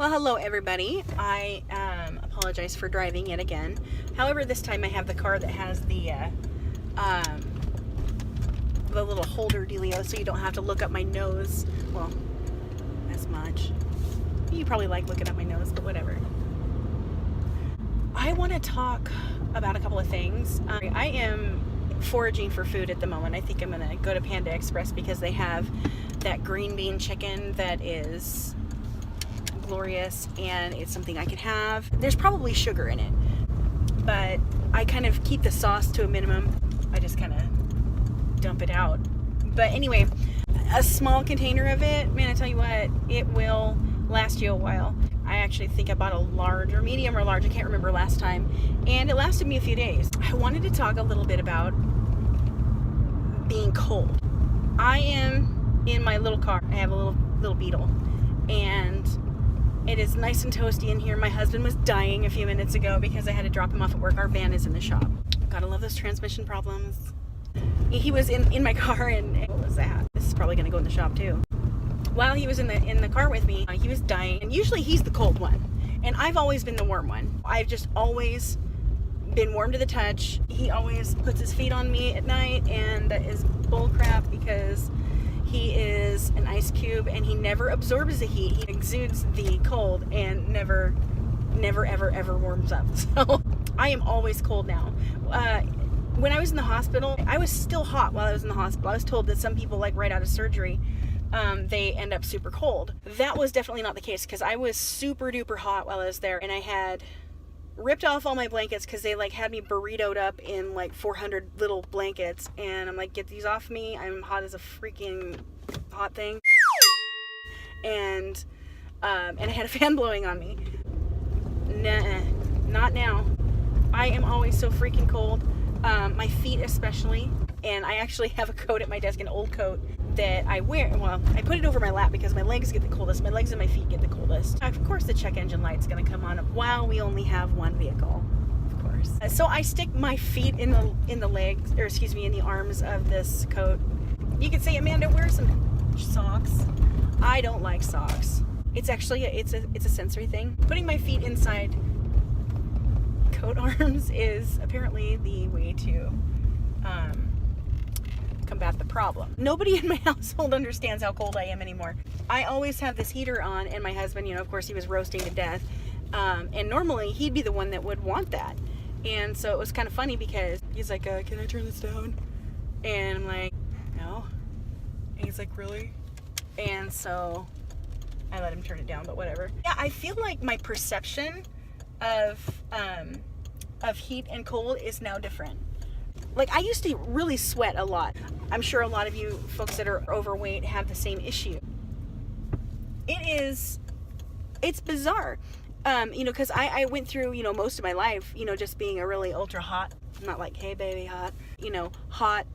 Well, hello everybody. I apologize for driving yet again. However, this time I have the car that has the little holder dealio, so you don't have to look up my nose. Well, as much. You probably like looking up my nose, but whatever. I want to talk about a couple of things. I am foraging for food at the moment. I think I'm going to go to Panda Express because they have that green bean chicken that is glorious and it's something I can have. There's probably sugar in it, but I kind of keep the sauce to a minimum. I just kind of dump it out. But anyway, a small container of it, man, I tell you what, it will last you a while. I actually think I bought a large or medium or large, I can't remember last time, and it lasted me a few days. I wanted to talk a little bit about being cold. I am in my little car. I have a little Beetle, and it is nice and toasty in here. My husband was dying a few minutes ago because I had to drop him off at work. Our van is in the shop. Gotta love those transmission problems. He was in my car, and what was that? This is probably gonna go in the shop too. While he was in the car with me, he was dying, and usually he's the cold one, and I've always been the warm one. I've just always been warm to the touch. He always puts his feet on me at night, and that is bull crap because he is an ice cube and he never absorbs the heat. He exudes the cold and never ever warms up. So I am always cold now. When I was in the hospital, I was still hot while I was in the hospital. I was told that some people, like right out of surgery, they end up super cold. That was definitely not the case because I was super duper hot while I was there, and I had ripped off all my blankets because they like had me burritoed up in like 400 little blankets, and I'm like, get these off me, I'm hot as a freaking hot thing. And I had a fan blowing on me. Nah, not now. I am always so freaking cold. My feet especially, and I actually have a coat at my desk, an old coat that I wear. Well, I put it over my lap because my legs get the coldest. My legs and my feet get the coldest. Of course, the check engine light's gonna come on while we only have one vehicle, of course. So I stick my feet in the legs, or excuse me, in the arms of this coat. You could say, Amanda, wear some socks. I don't like socks. It's actually it's a sensory thing. Putting my feet inside coat arms is apparently the way to combat the problem. Nobody in my household understands how cold I am anymore. I always have this heater on, and my husband, of course, he was roasting to death, and normally he'd be the one that would want that. And so it was kind of funny because he's like, can I turn this down? And I'm like, no. And he's like, really? And so I let him turn it down, but whatever. Yeah, I feel like my perception of heat and cold is now different. Like, I used to really sweat a lot. I'm sure a lot of you folks that are overweight have the same issue. It's bizarre. Because I went through, most of my life, just being a really ultra hot, not like, hey baby, hot, hot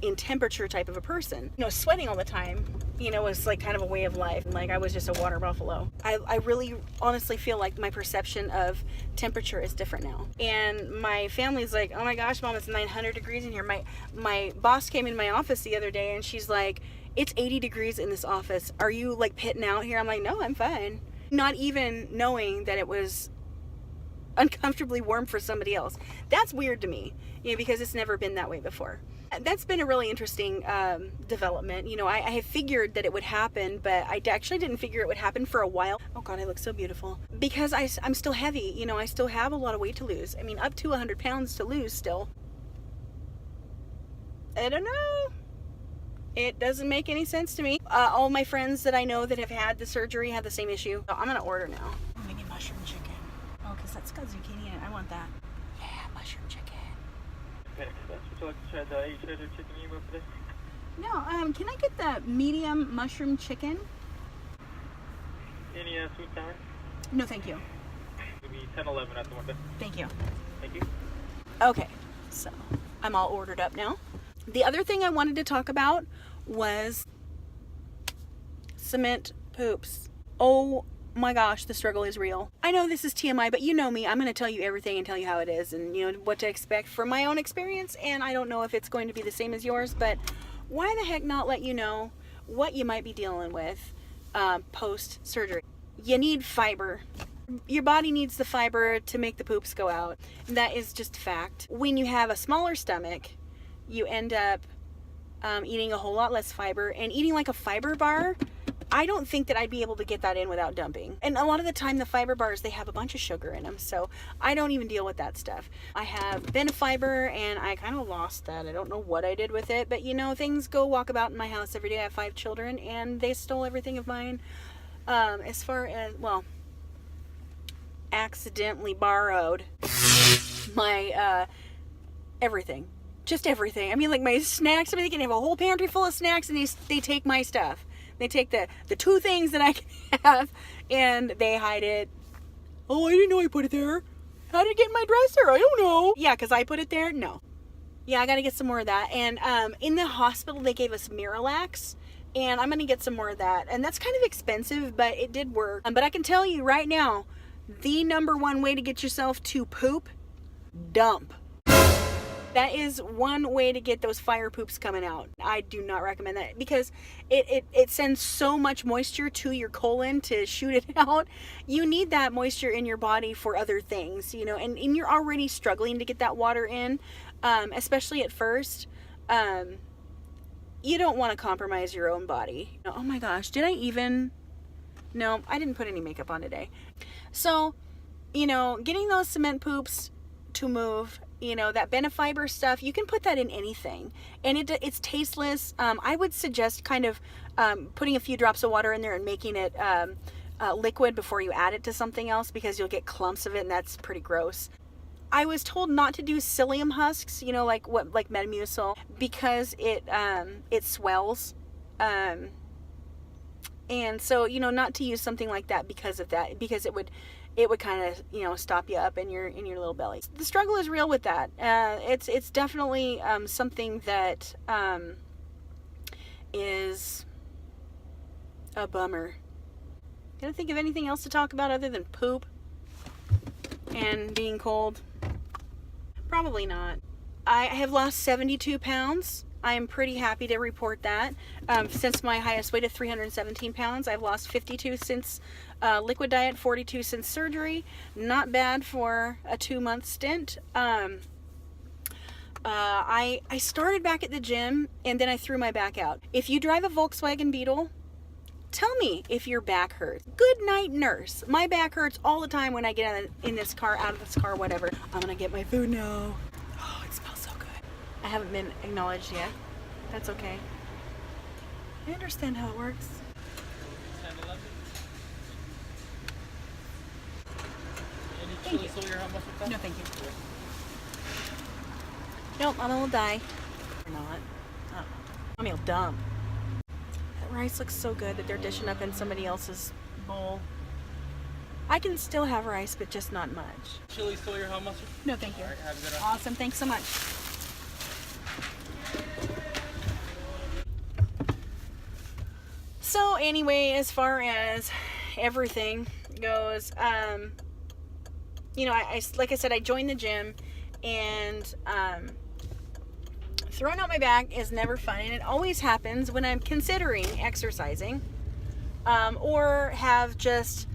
in temperature type of a person. Sweating all the time, was like kind of a way of life. Like, I was just a water buffalo. I really honestly feel like my perception of temperature is different now. And my family's like, oh my gosh, Mom, it's 900 degrees in here. My boss came in my office the other day and she's like, it's 80 degrees in this office. Are you like pitting out here? I'm like, no, I'm fine. Not even knowing that it was uncomfortably warm for somebody else. That's weird to me, because it's never been that way before. That's been a really interesting development. I have figured that it would happen, but I actually didn't figure it would happen for a while. Oh God, I look so beautiful. Because I'm still heavy, I still have a lot of weight to lose. I mean, up to 100 pounds to lose still. I don't know. It doesn't make any sense to me. All my friends that I know that have had the surgery have the same issue. So I'm gonna order now. I'm gonna get mushroom chicken. Oh, because that's got zucchini in it. I want that. Yeah, mushroom chicken. Would you like to try the cheddar chicken you want today? No, can I get the medium mushroom chicken? Any sweet time? No, thank you. It'll be 10-11 at the window. Thank you. Thank you. Okay, so I'm all ordered up now. The other thing I wanted to talk about was cement poops. Oh my gosh, the struggle is real. I know this is TMI, but you know me. I'm going to tell you everything and tell you how it is and what to expect from my own experience. And I don't know if it's going to be the same as yours, but why the heck not let you know what you might be dealing with post-surgery. you need fiber. Your body needs the fiber to make the poops go out. That is just fact. When you have a smaller stomach, you end up eating a whole lot less fiber, and eating like a fiber bar, I don't think that I'd be able to get that in without dumping. And a lot of the time the fiber bars, they have a bunch of sugar in them, so I don't even deal with that stuff. I have Benefiber, and I kind of lost that. I don't know what I did with it, but you know, things go walkabout in my house every day. I have 5 children, and they stole everything of mine. As far as, well, accidentally borrowed my everything, just everything. I mean, like my snacks, I mean, they can have a whole pantry full of snacks, and they take my stuff. They take the 2 things that I can have, and they hide it. Oh, I didn't know I put it there. How did it get in my dresser? I don't know. Yeah, because I put it there? No. Yeah, I got to get some more of that. And in the hospital, they gave us Miralax, and I'm going to get some more of that. And that's kind of expensive, but it did work. But I can tell you right now, the #1 way to get yourself to poop, dump. That is one way to get those fire poops coming out. I do not recommend that because it sends so much moisture to your colon to shoot it out. You need that moisture in your body for other things, you know, and you're already struggling to get that water in, especially at first. You don't want to compromise your own body. Oh my gosh, did I even... No, I didn't put any makeup on today. So, you know, getting those cement poops to move, you know, that Benefiber stuff, you can put that in anything, and it's tasteless. I would suggest kind of putting a few drops of water in there and making it liquid before you add it to something else, because you'll get clumps of it, and that's pretty gross. I was told not to do psyllium husks, you know, like Metamucil, because it swells. And so, you know, not to use something like that because of that, because it would kind of, you know, stop you up in your little belly. The struggle is real with that. It's definitely something that is a bummer. Can I think of anything else to talk about other than poop and being cold? Probably not. I have lost 72 pounds. I am pretty happy to report that. Since my highest weight of 317 pounds, I've lost 52 since liquid diet, 42 since surgery. Not bad for a 2-month stint. I started back at the gym, and then I threw my back out. If you drive a Volkswagen Beetle, tell me if your back hurts. Good night, nurse. My back hurts all the time when I get out of this car, whatever. I'm gonna get my food now. Oh, it smells so good. I haven't been acknowledged yet. That's okay. I understand how it works. Thank you. No, thank you. Nope, I'm gonna die. Or not. Mommy will dump. That rice looks so good that they're dishing up in somebody else's bowl. I can still have rice, but just not much. Chili, soy, or hot mustard? No, thank you. All right, have a good one. Awesome, thanks so much. So anyway, as far as everything goes, you know, I like I said, I joined the gym, and throwing out my back is never fun, and it always happens when I'm considering exercising, or have just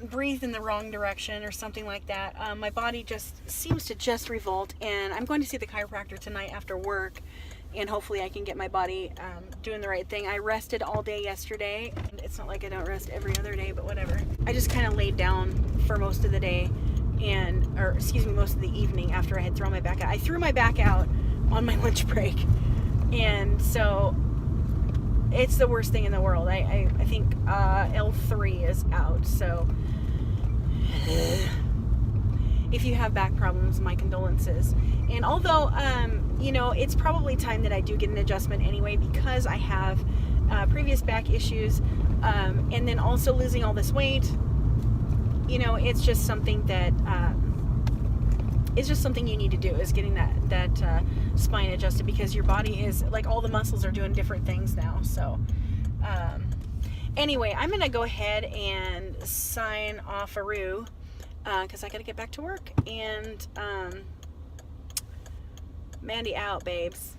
breathed in the wrong direction or something like that. My body just seems to just revolt, and I'm going to see the chiropractor tonight after work, and hopefully I can get my body doing the right thing. I rested all day yesterday. It's not like I don't rest every other day, but whatever. I just kind of laid down for most of the day, most of the evening after I had thrown my back out. I threw my back out on my lunch break, and so it's the worst thing in the world. I think L3 is out, so if you have back problems, my condolences. And although, you know, it's probably time that I do get an adjustment anyway, because I have previous back issues, and then also losing all this weight, you know, it's just something that, it's just something you need to do, is getting that spine adjusted, because your body is, like, all the muscles are doing different things now. So, anyway, I'm going to go ahead and sign off Aru, because I got to get back to work. And Mandy out, babes.